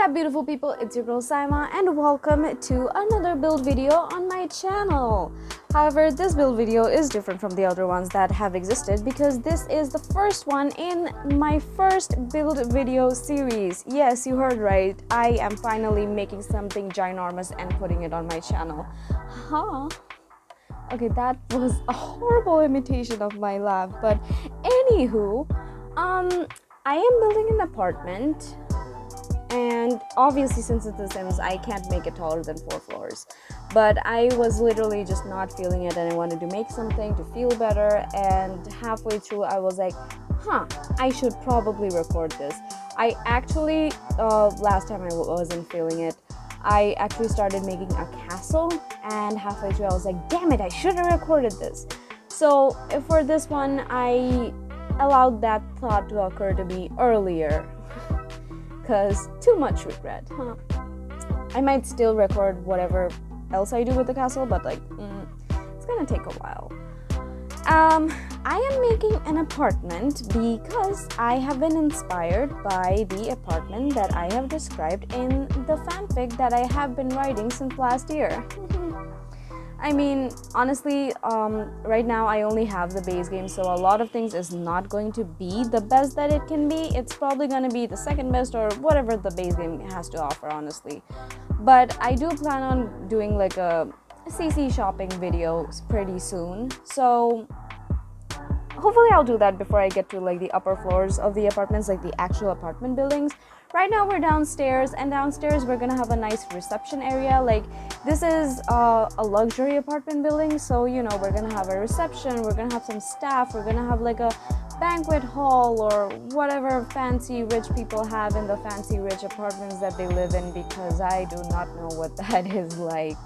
up, beautiful people? It's your girl Saima and welcome to another build video on my channel. However, this build video is different from the other ones that have existed because this is the first one in my first build video series. Yes, you heard right. I am finally making something ginormous and putting it on my channel. Huh? Okay, that was a horrible imitation of my laugh, but anywho, I am building an apartment. And obviously, since it's The Sims, I can't make it taller than 4 floors. But I was literally just not feeling it and I wanted to make something to feel better. And halfway through, I was like, I should probably record this. I actually, last time I wasn't feeling it, I actually started making a castle. And halfway through, I was like, damn it, I should have recorded this. So for this one, I allowed that thought to occur to me earlier. Because too much regret, huh? I might still record whatever else I do with the castle, but it's gonna take a while. I am making an apartment because I have been inspired by the apartment that I have described in the fanfic that I have been writing since last year. I mean, honestly, right now I only have the base game, so a lot of things is not going to be the best that it can be. It's probably going to be the second best or whatever the base game has to offer, honestly. But I do plan on doing like a CC shopping video pretty soon, so hopefully I'll do that before I get to like the upper floors of the apartments, like the actual apartment buildings. Right now we're downstairs, and downstairs we're gonna have a nice reception area. Like, this is a luxury apartment building, so you know, we're gonna have a reception, we're gonna have some staff, we're gonna have like a banquet hall or whatever fancy rich people have in the fancy rich apartments that they live in, because I do not know what that is like.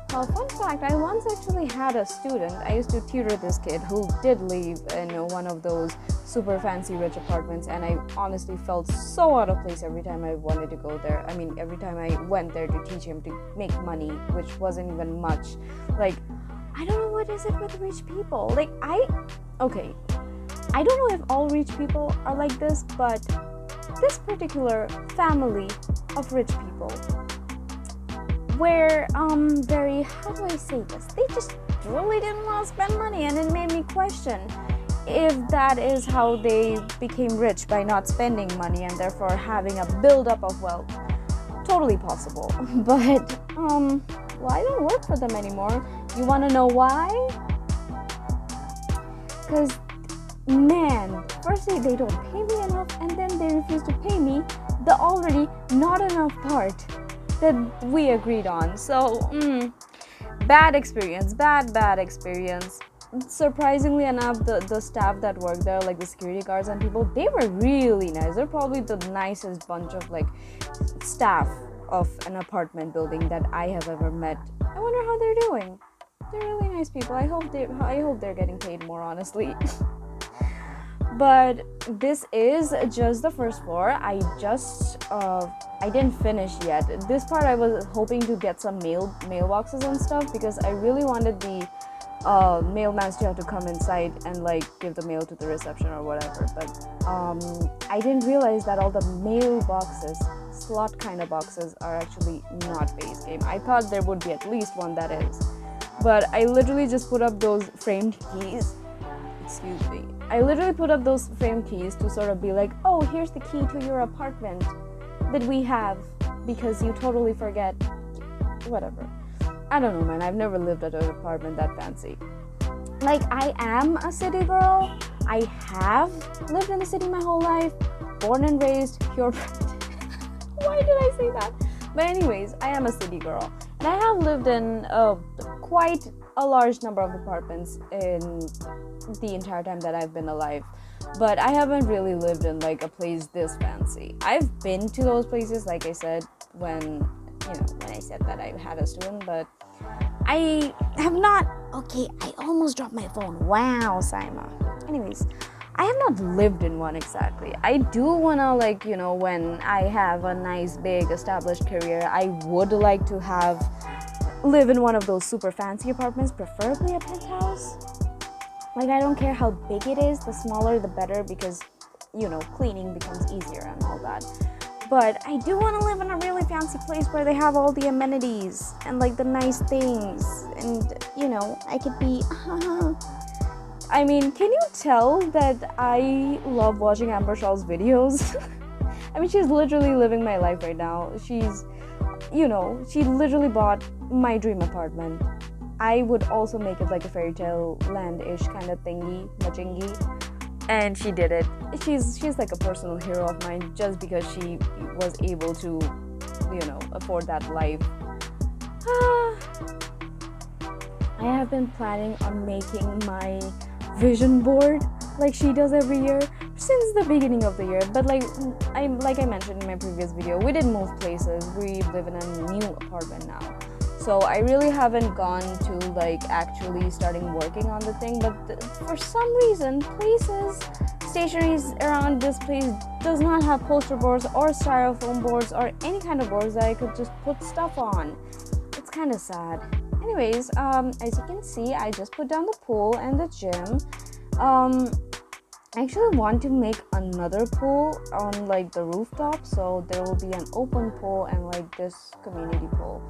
Fun fact, I once actually had a student, I used to tutor this kid who did live in one of those super fancy rich apartments, and I honestly felt so out of place every time I wanted to go there. I mean, every time I went there to teach him to make money, which wasn't even much. Like, I don't know what is it with rich people. Like, I don't know if all rich people are like this, but this particular family of rich people were very, how do I say this? They just really didn't want to spend money, and it made me question if that is how they became rich, by not spending money and therefore having a buildup of wealth. Totally possible. But well, I don't work for them anymore. You want to know why? Because man, firstly they don't pay me enough, and then they refuse to pay me the already not enough part that we agreed on. So bad experience, bad experience. Surprisingly enough, the staff that work there, like the security guards and people, they were really nice. They're probably the nicest bunch of like staff of an apartment building that I have ever met. I wonder how they're doing. They're really nice people. I hope they're getting paid more, honestly. But this is just the first floor. I didn't finish yet. This part I was hoping to get some mailboxes and stuff, because I really wanted the mailmans to have to come inside and like give the mail to the reception or whatever. But I didn't realize that all the mailboxes, slot kind of boxes, are actually not base game. I thought there would be at least one that is. But I literally just put up those framed keys. Excuse me. I literally put up those frame keys to sort of be like, oh, here's the key to your apartment that we have, because you totally forget. Whatever. I don't know, man. I've never lived at an apartment that fancy. Like, I am a city girl. I have lived in the city my whole life. Born and raised, purebred. Why did I say that? But anyways, I am a city girl. And I have lived in quite a large number of apartments in the entire time that I've been alive, but I haven't really lived in like a place this fancy. I've been to those places, like I said, when I said that I had a student, but I have not. Okay, I almost dropped my phone. Wow, Saima. Anyways, I have not lived in one exactly. I do wanna, like, when I have a nice big established career, I would like to live in one of those super fancy apartments, preferably a penthouse. Like, I don't care how big it is, the smaller the better, because cleaning becomes easier and all that. but I do want to live in a really fancy place where they have all the amenities and like the nice things, and you know, I could be I mean, can you tell that I love watching Amber Shaw's videos? I mean, she's literally living my life right now. She's, you know, she literally bought my dream apartment. I would also make it like a fairy tale land-ish kind of thingy, machingy, and she did it. She's like a personal hero of mine just because she was able to, you know, afford that life. I have been planning on making my vision board like she does every year since the beginning of the year, but like I mentioned in my previous video, we didn't move places. We live in a new apartment now, so I really haven't gone to like actually starting working on the thing. But for some reason, stationaries around this place does not have poster boards or styrofoam boards or any kind of boards that I could just put stuff on. It's kind of sad. Anyways, as you can see, I just put down the pool and the gym. I actually want to make another pool on like the rooftop, so there will be an open pool and like this community pool.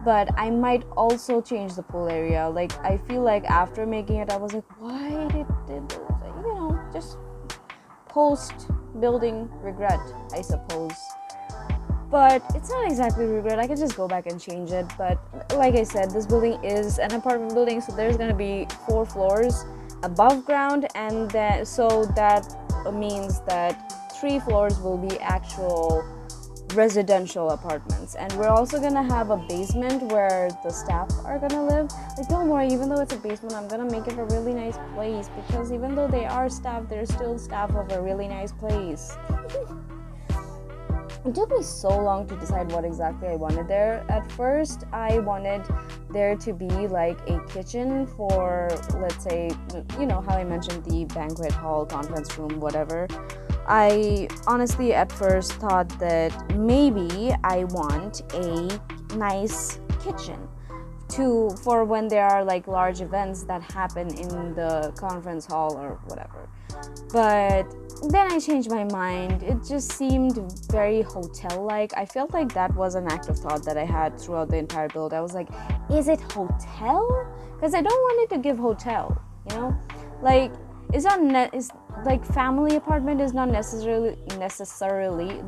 But I might also change the pool area. Like, I feel like after making it, I was like, why did you know, just post building regret, I suppose. But it's not exactly regret. I could just go back and change it. But like I said, this building is an apartment building, so there's gonna be 4 floors above ground, and so that means that 3 floors will be actual residential apartments, and we're also gonna have a basement where the staff are gonna live. Like, don't worry, even though it's a basement, I'm gonna make it a really nice place, because even though they are staff, they're still staff of a really nice place. It took me so long to decide what exactly I wanted there. At first, I wanted there to be like a kitchen for, let's say, you know how I mentioned the banquet hall, conference room, whatever. I honestly at first thought that maybe I want a nice kitchen for when there are like large events that happen in the conference hall or whatever. But then I changed my mind. It just seemed very hotel-like. I felt like that was an active thought that I had throughout the entire build. I was like, is it hotel? Because I don't want it to give hotel, you know? Like, it's like family apartment is not necessarily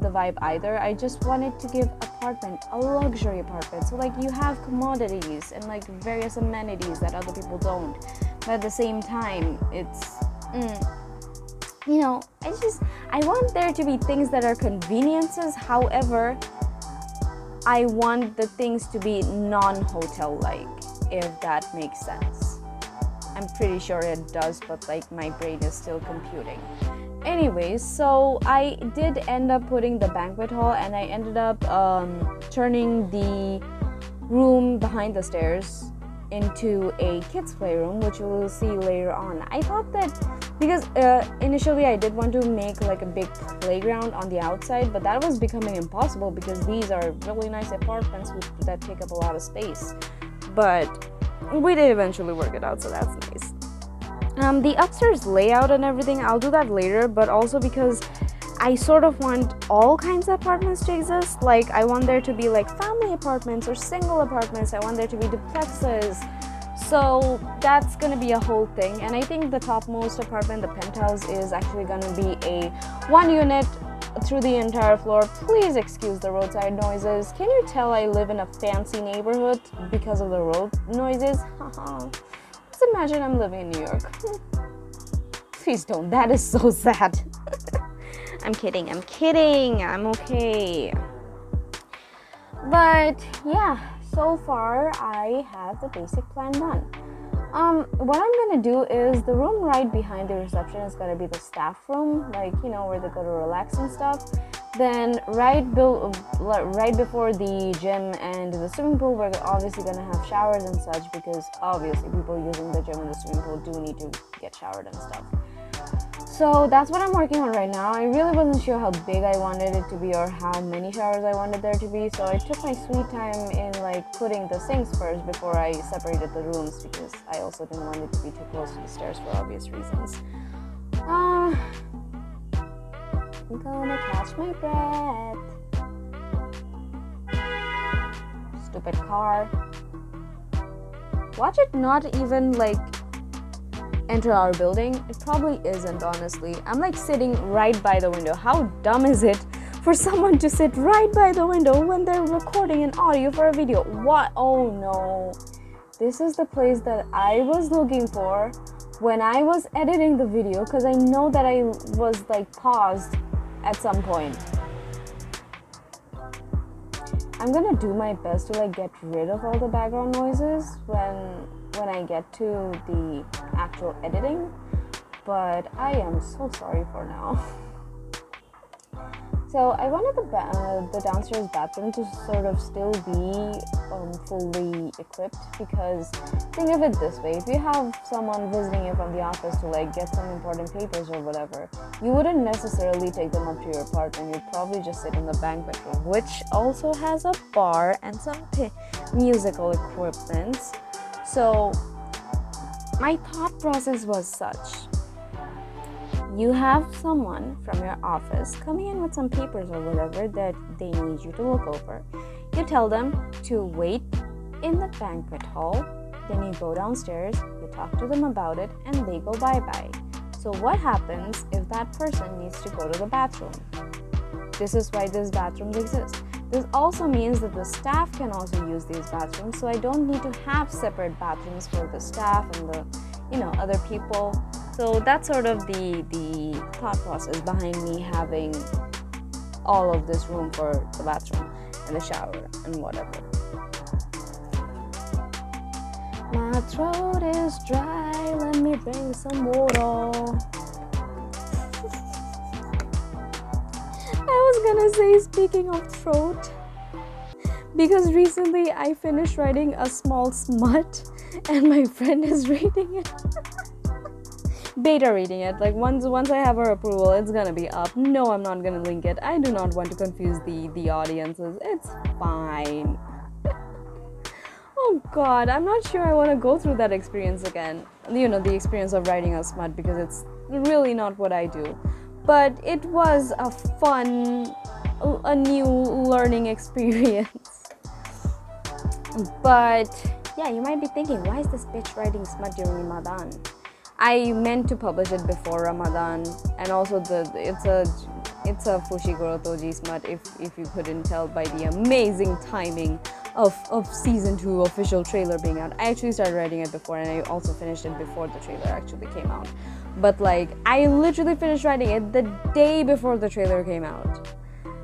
the vibe either. I just wanted to give apartment a luxury apartment, so like you have commodities and like various amenities that other people don't, but at the same time it's you know, I want there to be things that are conveniences. However, I want the things to be non-hotel like, if that makes sense. I'm pretty sure it does, but like my brain is still computing. Anyways, so I did end up putting the banquet hall, and I ended up turning the room behind the stairs into a kids playroom, which we will see later on. I thought that because initially I did want to make like a big playground on the outside, but that was becoming impossible because these are really nice apartments that take up a lot of space. But we did eventually work it out, so that's nice. The upstairs layout and everything, I'll do that later, but also because I sort of want all kinds of apartments to exist. Like, I want there to be like family apartments or single apartments. I want there to be duplexes. So that's gonna be a whole thing. And I think the topmost apartment, the penthouse, is actually gonna be a 1 unit through the entire floor. Please excuse the roadside noises. Can you tell I live in a fancy neighborhood because of the road noises? Let's imagine I'm living in New York. Please don't, that is so sad. I'm kidding, I'm okay. But yeah, so far I have the basic plan done. What I'm gonna do is the room right behind the reception is gonna be the staff room, like, you know, where they go to relax and stuff. Then right before the gym and the swimming pool, we're obviously gonna have showers and such, because obviously people using the gym and the swimming pool do need to get showered and stuff. So that's what I'm working on right now. I really wasn't sure how big I wanted it to be or how many showers I wanted there to be, so I took my sweet time in like putting the sinks first before I separated the rooms, because I also didn't want it to be too close to the stairs for obvious reasons. I'm gonna catch my breath. stupid car. Watch it not even like enter our building. It probably isn't, honestly. I'm like sitting right by the window. How dumb is it for someone to sit right by the window when they're recording an audio for a video? What? Oh no. This is the place that I was looking for when I was editing the video, because I know that I was like paused at some point. I'm gonna do my best to like get rid of all the background noises when I get to the actual editing, but I am so sorry for now. So I wanted the downstairs bathroom to sort of still be fully equipped, because think of it this way: if you have someone visiting you from the office to like get some important papers or whatever, you wouldn't necessarily take them up to your apartment. You'd probably just sit in the banquet room, which also has a bar and some musical equipment. So my thought process was such: you have someone from your office coming in with some papers or whatever that they need you to look over. You tell them to wait in the banquet hall, then you go downstairs, you talk to them about it, and they go bye-bye. So what happens if that person needs to go to the bathroom? This is why these bathrooms exist. This also means that the staff can also use these bathrooms, so I don't need to have separate bathrooms for the staff and the other people. So that's sort of the thought process behind me having all of this room for the bathroom and the shower and whatever. My throat is dry, let me bring some water. I was gonna say, speaking of throat, because recently I finished writing a small smut and my friend is reading it. Beta reading it. Like once I have her approval, it's gonna be up. No, I'm not gonna link it. I do not want to confuse the audiences. It's fine. Oh god, I'm not sure I want to go through that experience again. The experience of writing a smut, because it's really not what I do. But it was a new learning experience. But yeah, you might be thinking, why is this bitch writing smut during Ramadan? I meant to publish it before Ramadan, and also it's a Fushiguro Toji smut, if you couldn't tell by the amazing timing of season 2 official trailer being out. I actually started writing it before, and I also finished it before the trailer actually came out. But like, I literally finished writing it the day before the trailer came out.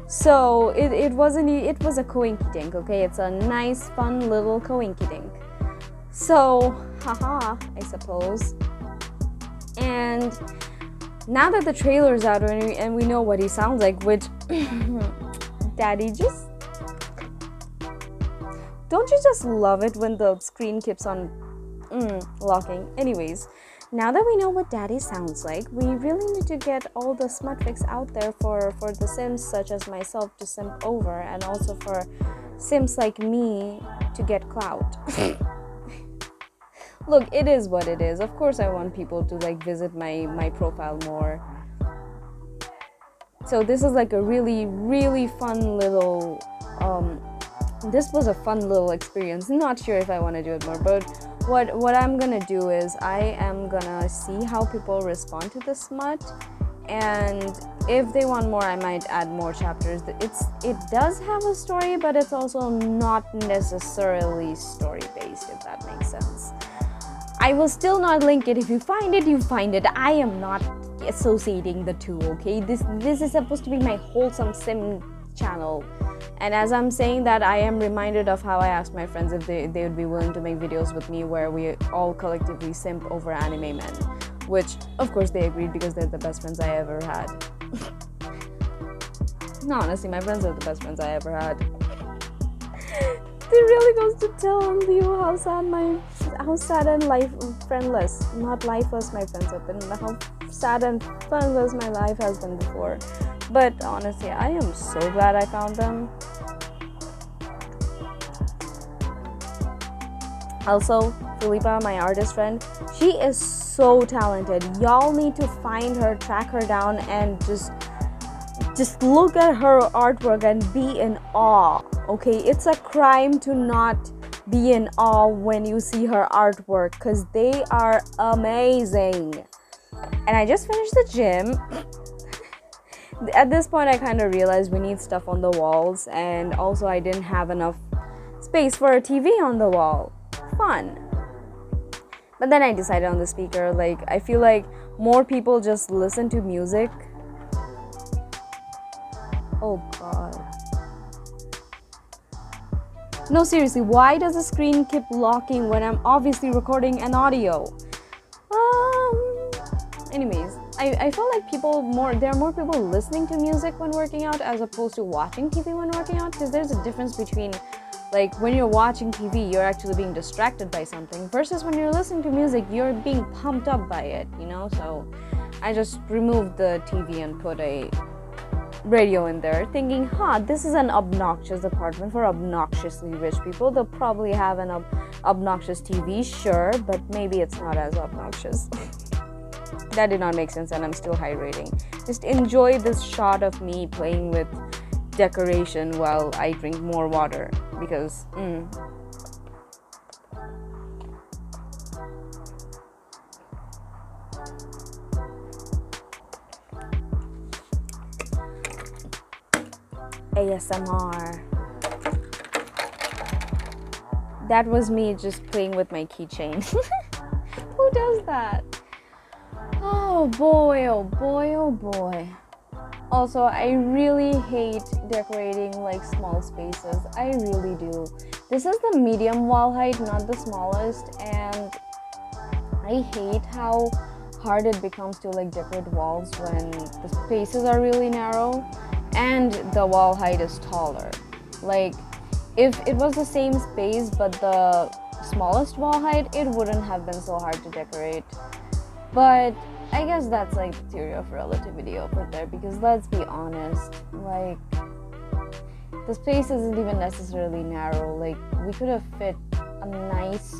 So it was a coinky dink, okay? It's a nice, fun little coinky dink. So, haha, I suppose. And now that the trailer's out and we know what he sounds like, which Daddy, don't you just love it when the screen keeps on locking? Anyways, now that we know what Daddy sounds like, we really need to get all the smut fics out there for the Sims such as myself to simp over, and also for Sims like me to get clout. Look, it is what it is. Of course I want people to like visit my profile more. So this is like a really, really fun little this was a fun little experience. Not sure if I want to do it more, but what I'm gonna do is I am gonna see how people respond to the smut, and if they want more, I might add more chapters. It does have a story, but it's also not necessarily story based, if that makes sense. I will still not link it. If you find it, you find it. I am not associating the two, okay? This is supposed to be my wholesome sim channel. And as I'm saying that, I am reminded of how I asked my friends if they would be willing to make videos with me where we all collectively simp over anime men. Which, of course, they agreed because they're the best friends I ever had. No, honestly, my friends are the best friends I ever had. It really goes to tell you how sad and friendless, not lifeless my friends have been, how sad and friendless my life has been before. But honestly, I am so glad I found them. Also, Filipa, my artist friend, she is so talented. Y'all need to find her, track her down, and just just look at her artwork and be in awe. Okay, it's a crime to not be in awe when you see her artwork because they are amazing. And I just finished the gym. At this point, I kind of realized we need stuff on the walls, and also I didn't have enough space for a TV on the wall. Fun. But then I decided on the speaker. Like, I feel like more people just listen to music. Oh god. No, seriously, why does the screen keep locking when I'm obviously recording an audio? Anyways, I feel like there are more people listening to music when working out as opposed to watching TV when working out, because there's a difference between, like, when you're watching TV, you're actually being distracted by something, versus when you're listening to music, you're being pumped up by it, you know? So I just removed the TV and put a radio in there, thinking, this is an obnoxious apartment for obnoxiously rich people. They'll probably have an obnoxious TV, sure, but maybe it's not as obnoxious. That did not make sense, and I'm still hydrating. Just enjoy this shot of me playing with decoration while I drink more water, because ASMR. That was me just playing with my keychain. Who does that? Oh boy, oh boy, oh boy. Also, I really hate decorating like small spaces. I really do. This is the medium wall height, not the smallest, and I hate how hard it becomes to like decorate walls when the spaces are really narrow and the wall height is taller. Like, if it was the same space but the smallest wall height, it wouldn't have been so hard to decorate. But I guess that's like the theory of relativity over there, because let's be honest, like, the space isn't even necessarily narrow. Like, we could have fit a nice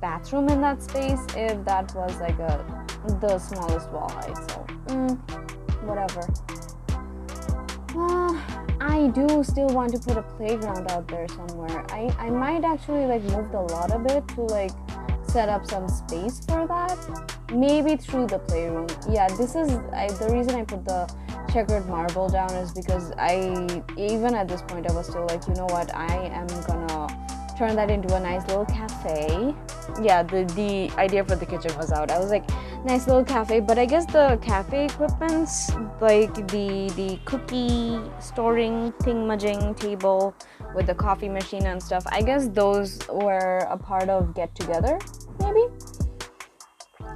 bathroom in that space if that was like the smallest wall height. So whatever. I do still want to put a playground out there somewhere. I might actually like move the lot a bit to like set up some space for that, maybe through the playroom. Yeah, this is the reason I put the checkered marble down is because even at this point I was still like, you know what, I am gonna turn that into a nice little cafe. Yeah, the idea for the kitchen was out. I was like, nice little cafe, but I guess the cafe equipments, like the cookie storing thingamajig table with the coffee machine and stuff, I guess those were a part of Get Together, maybe?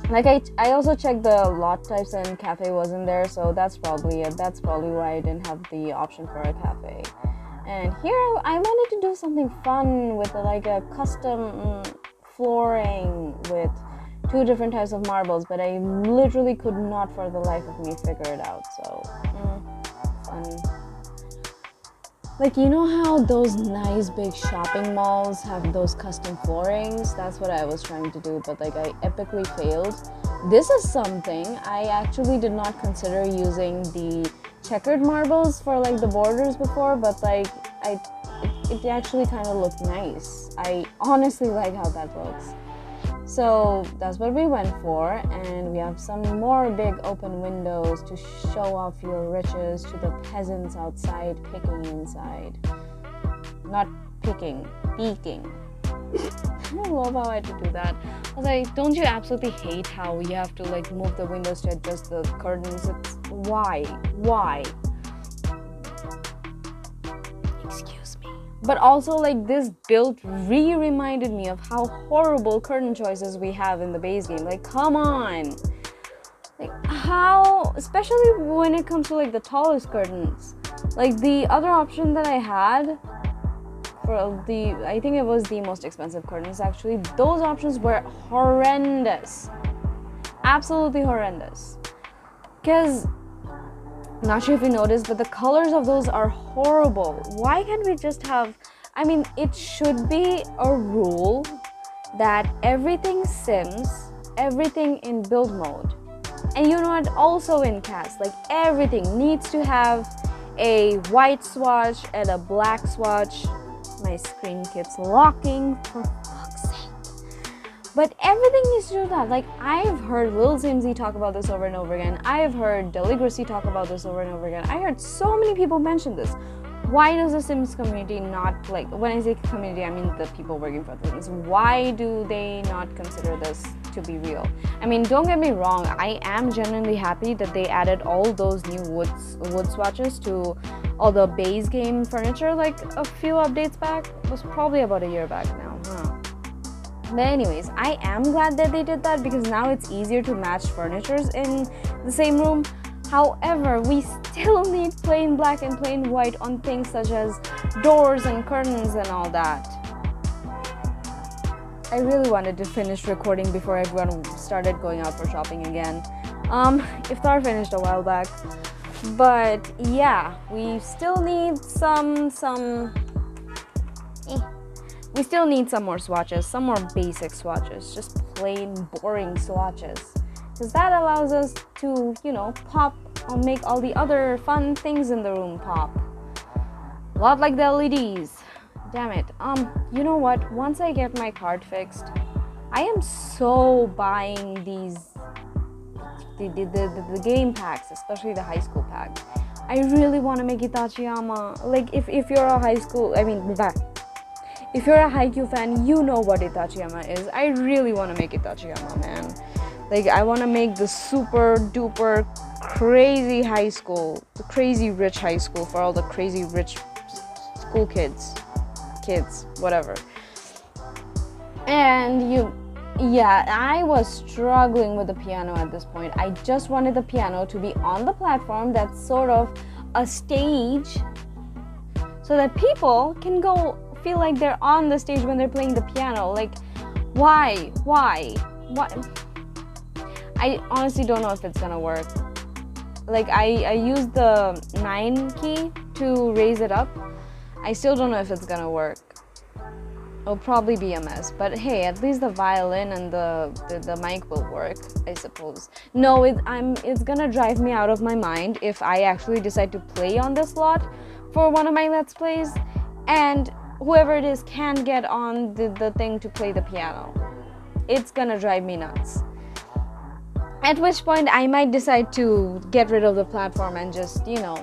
Like, I also checked the lot types and cafe wasn't there, so that's probably it. That's probably why I didn't have the option for a cafe. And here I wanted to do something fun with like a custom flooring with 2 different types of marbles, but I literally could not for the life of me figure it out. So funny. Like, you know how those nice big shopping malls have those custom floorings? That's what I was trying to do, but like I epically failed. This is something I actually did not consider using the checkered marbles for like the borders before, but like it actually kind of looked nice. I honestly like how that looks. So that's what we went for, and we have some more big open windows to show off your riches to the peasants outside picking inside. Not picking, peeking. I love how I had to do that. I was like, don't you absolutely hate how you have to like move the windows to adjust the curtains? It's why? Excuse me. But also, like, this build reminded me of how horrible curtain choices we have in the base game. Like, come on. Like, how, especially when it comes to like the tallest curtains. Like, the other option that I had for I think it was the most expensive curtains actually, those options were horrendous. Absolutely horrendous. Because, not sure if you noticed, but the colors of those are horrible. Why can't we just have, I mean, it should be a rule that everything Sims, everything in build mode, And you know what, also in cast, like everything needs to have a white swatch and a black swatch. My screen keeps locking, for fuck's sake. But everything needs to do that. Like, I've heard Lil Simzy talk about this over and over again. I have heard Deligracy talk about this over and over again. I heard so many people mention this. Why does the Sims community not, like, when I say community, I mean the people working for the Sims, why do they not consider this to be real? I mean, don't get me wrong, I am genuinely happy that they added all those new wood swatches to all the base game furniture like a few updates back. It was probably about a year back now, huh? But anyways, I am glad that they did that because now it's easier to match furnitures in the same room. However, we still need plain black and plain white on things such as doors and curtains and all that. I really wanted to finish recording before everyone started going out for shopping again. Iftar finished a while back. But yeah, we still need we still need some more swatches, some more basic swatches, just plain boring swatches. Because that allows us to, you know, pop or make all the other fun things in the room pop. A lot like the LEDs. Damn it. You know what? Once I get my card fixed, I am so buying the game packs, especially the high school pack. I really want to make Itachiyama. Like, if you're a high school, if you're a Haikyuu fan, you know what Itachiyama is. I really want to make Itachiyama, man. Like, I want to make the super duper crazy high school, the crazy rich high school for all the crazy rich school kids, whatever. And yeah, I was struggling with the piano at this point. I just wanted the piano to be on the platform that's sort of a stage so that people can go feel like they're on the stage when they're playing the piano. Like, why? I honestly don't know if it's gonna work. Like, I used the 9 key to raise it up. I still don't know if it's gonna work. It'll probably be a mess, but hey, at least the violin and the mic will work, I suppose. No, it's gonna drive me out of my mind if I actually decide to play on this lot for one of my Let's Plays, and whoever it is can't get on the thing to play the piano. It's gonna drive me nuts. At which point I might decide to get rid of the platform and just, you know,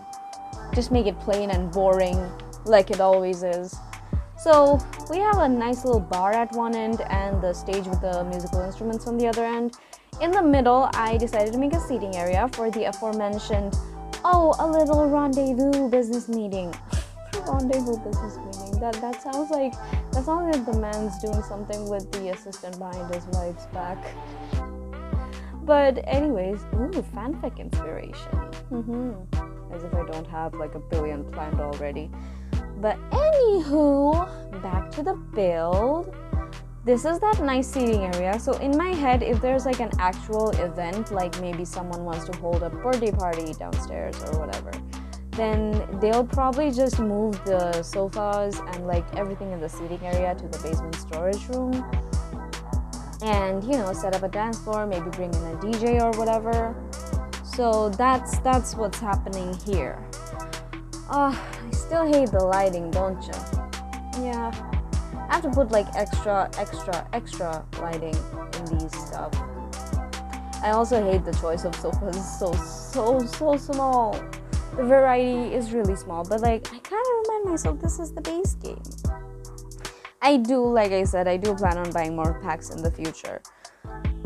just make it plain and boring like it always is. So we have a nice little bar at one end and the stage with the musical instruments on the other end. In the middle, I decided to make a seating area for the aforementioned, a little rendezvous business meeting. Rendezvous business meeting. That sounds like the man's doing something with the assistant behind his wife's back. But anyways, fanfic inspiration. As if I don't have like a billion planned already. But anywho, back to the build. This is that nice seating area. So in my head, if there's like an actual event, like maybe someone wants to hold a birthday party downstairs or whatever, then they'll probably just move the sofas and like everything in the seating area to the basement storage room. And, you know, set up a dance floor, maybe bring in a DJ or whatever. So that's what's happening here. I still hate the lighting, don't you? Yeah, I have to put like extra lighting in these stuff. I also hate the choice of sofas. So small. The variety is really small, but like I kind of remind myself this is the base game. Like I said, I do plan on buying more packs in the future.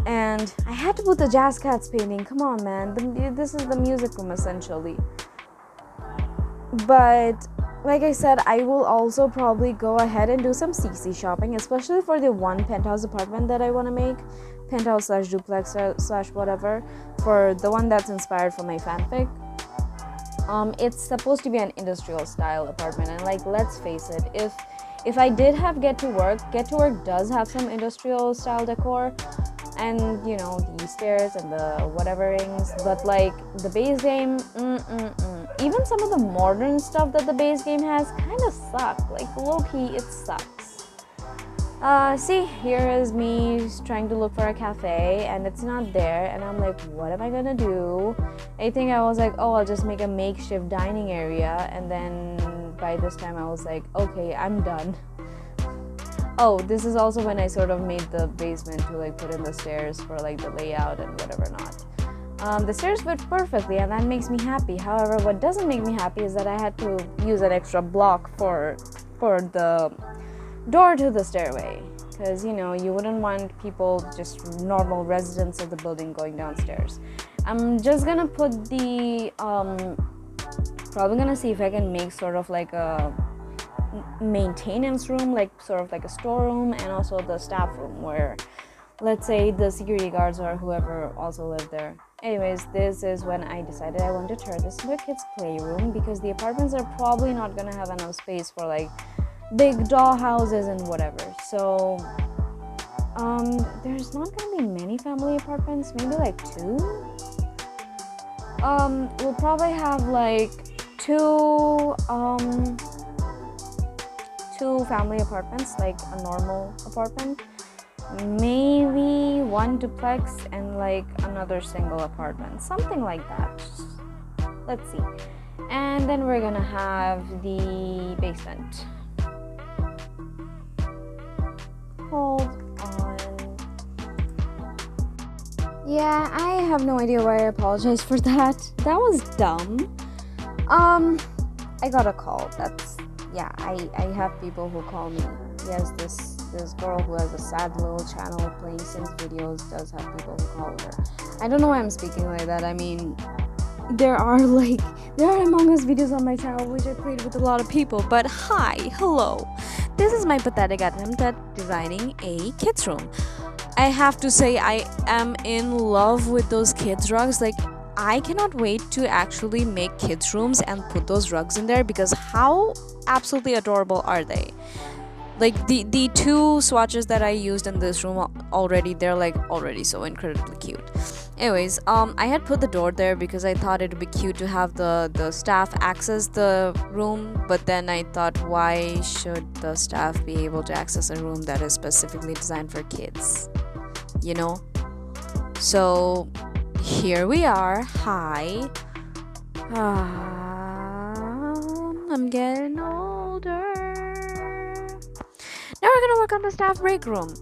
And I had to put the Jazz Cats painting. Come on, man. This is the music room, essentially. But, like I said, I will also probably go ahead and do some CC shopping, especially for the one penthouse apartment that I want to make. Penthouse / duplex / whatever. For the one that's inspired from my fanfic. It's supposed to be an industrial style apartment. And, like, let's face it, if I did have Get to Work does have some industrial style decor and, you know, the stairs and the whatever rings, but like the base game, even some of the modern stuff that the base game has kind of suck. Like, low-key, it sucks. See, here is me trying to look for a cafe and it's not there, and I'm like, what am I gonna do? I think I was like, oh, I'll just make a makeshift dining area, and then by this time I was like, okay, I'm done. Oh, this is also when I sort of made the basement to like put in the stairs for like the layout and whatever not. The stairs fit perfectly and that makes me happy. However, what doesn't make me happy is that I had to use an extra block for the door to the stairway, because you know you wouldn't want people, just normal residents of the building, going downstairs. I'm just gonna put the probably gonna see if I can make sort of like a maintenance room, like sort of like a storeroom, and also the staff room where, let's say, the security guards or whoever also live there. Anyways, this is when I decided I want to turn this into a kids playroom, because the apartments are probably not gonna have enough space for like big doll houses and whatever. So there's not gonna be many family apartments, maybe like 2. We'll probably have like two family apartments, like a normal apartment, maybe 1 duplex and like another single apartment, something like that. Let's see. And then we're gonna have the basement. Hold on. Yeah, I have no idea why I apologize for that. That was dumb. I got a call. Yeah, I have people who call me. Yes, this girl who has a sad little channel playing Sims videos does have people who call her. I don't know why I'm speaking like that. I mean, there are Among Us videos on my channel which I played with a lot of people, but hi, hello. This is my pathetic attempt at designing a kids room. I have to say, I am in love with those kids rugs. Like, I cannot wait to actually make kids rooms and put those rugs in there, because how absolutely adorable are they? Like the 2 swatches that I used in this room already, they're like already so incredibly cute. Anyways, I had put the door there because I thought it would be cute to have the staff access the room, but then I thought, why should the staff be able to access a room that is specifically designed for kids? You know? So here we are. Hi. I'm getting older. Now we're gonna work on the staff break room.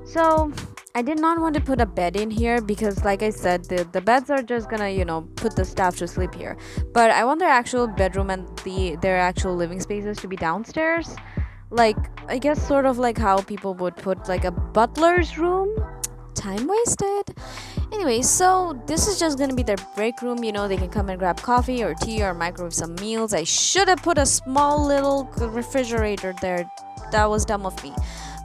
So I did not want to put a bed in here because, like I said, the beds are just gonna, you know, put the staff to sleep here. But I want their actual bedroom and their actual living spaces to be downstairs. Like, I guess sort of like how people would put like a butler's room. Time wasted. Anyway, so this is just gonna be their break room. You know, they can come and grab coffee or tea or microwave some meals. I should have put a small little refrigerator there. That was dumb of me.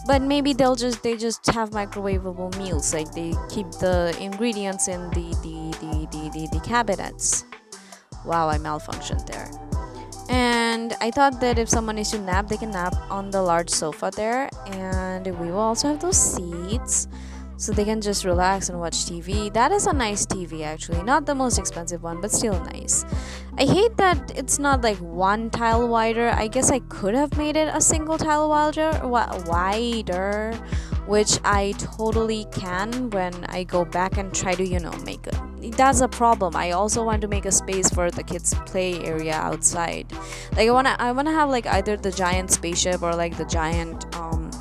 But maybe they just have microwavable meals. Like, they keep the ingredients in the cabinets. Wow, I malfunctioned there. And I thought that if someone needs to nap, they can nap on the large sofa there. And we will also have those seats, so they can just relax and watch TV. That is a nice TV, actually. Not the most expensive one, but still nice. I hate that it's not like 1 tile wider. I guess I could have made it a single tile wider, which I totally can when I go back and try to, you know, make it. That's a problem. I also want to make a space for the kids' play area outside. Like, I wanna have like either the giant spaceship or like the giant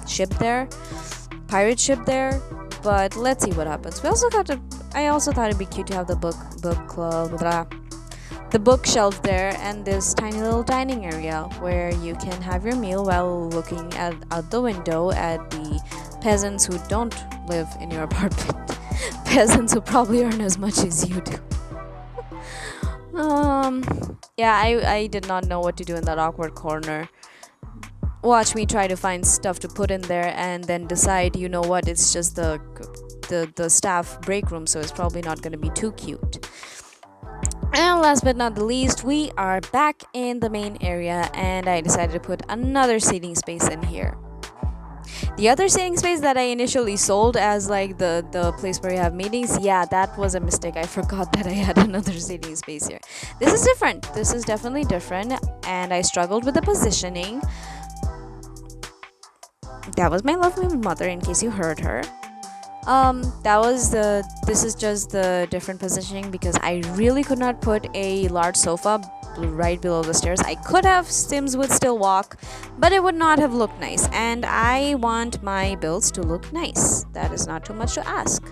ship there, pirate ship there. But let's see what happens. I also thought it'd be cute to have the book club, the bookshelf there, and this tiny little dining area where you can have your meal while looking out the window at the peasants who don't live in your apartment. Peasants who probably earn as much as you do. Yeah, I did not know what to do in that awkward corner. Watch me try to find stuff to put in there and then decide, you know what, it's just the staff break room, so it's probably not going to be too cute. And last but not the least, we are back in the main area, and I decided to put another seating space in here. The other seating space that I initially sold as like the place where you have meetings, yeah, that was a mistake. I forgot that I had another seating space here. This is different. This is definitely different, and I struggled with the positioning. that was my lovely mother, in case you heard her. This is just the different positioning because I really could not put a large sofa right below the stairs. I could have, Sims would still walk, but it would not have looked nice, and I want my builds to look nice. That is not too much to ask.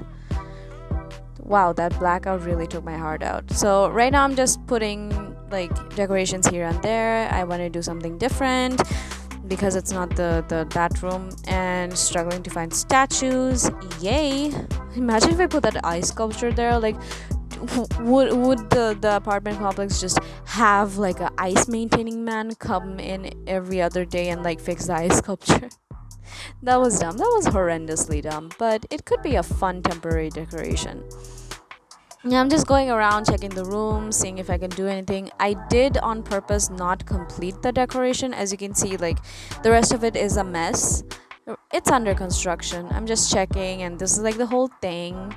Wow, that blackout really took my heart out. So right now I'm just putting like decorations here and there. I want to do something different because it's not the bathroom, and struggling to find statues. Yay. Imagine if I put that ice sculpture there. Like, would the apartment complex just have like a ice maintaining man come in every other day and like fix the ice sculpture? That was dumb. That was horrendously dumb, but it could be a fun temporary decoration. Yeah, I'm just going around checking the room, seeing if I can do anything. I did on purpose not complete the decoration. As you can see, like, the rest of it is a mess. It's under construction. I'm just checking, and this is like the whole thing.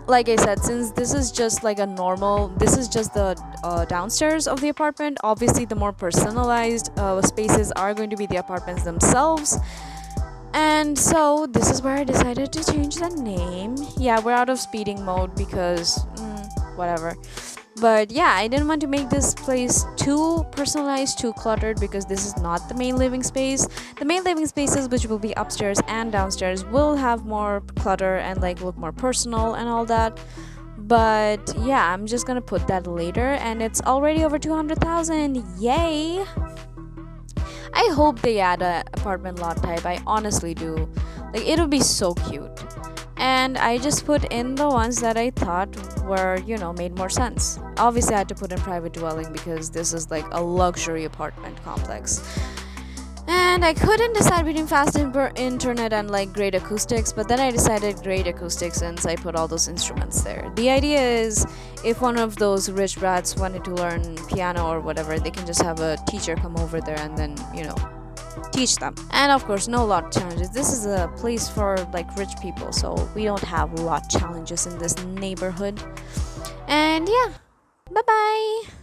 Like I said, since this is just like this is just the downstairs of the apartment. Obviously, the more personalized spaces are going to be the apartments themselves. And so this is where I decided to change the name. Yeah, we're out of speeding mode because whatever. But yeah, I didn't want to make this place too personalized, too cluttered, because this is not the main living space. The main living spaces, which will be upstairs and downstairs, will have more clutter and like look more personal and all that. But yeah, I'm just gonna put that later, and it's already over 200,000. Yay. I hope they add a apartment lot type. I honestly do. Like, it would be so cute. And I just put in the ones that I thought were, made more sense. Obviously, I had to put in private dwelling because this is like a luxury apartment complex. And I couldn't decide between fast internet and like great acoustics, but then I decided great acoustics since I put all those instruments there. The idea is, if one of those rich brats wanted to learn piano or whatever, they can just have a teacher come over there and then, teach them. And of course, no lot challenges. This is a place for like rich people, so we don't have lot challenges in this neighborhood. And yeah, bye bye.